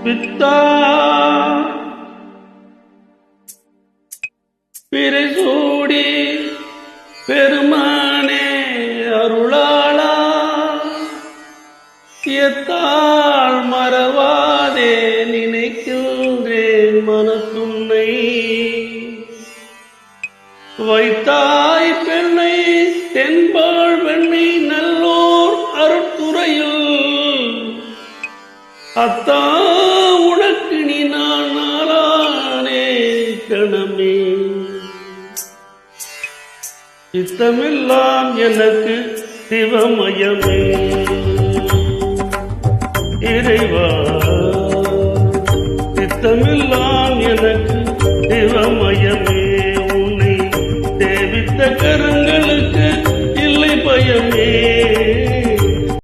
பித்தா பிறைசூடி பெருமானே அருளாளா எத்தால் மறவாதே நினைக்கின்றேன் மனத்துன்னை வைத்தாய் பெண்ணை தென்பாள் வெண்ணை நல்லோர் அருட்துறையில் அத்தா உனக்கு நீ நான் நாளானே கணமே சித்தமெல்லாம் எனக்கு சிவமயமே இறைவா சித்தமெல்லாம் எனக்கு சிவமயமே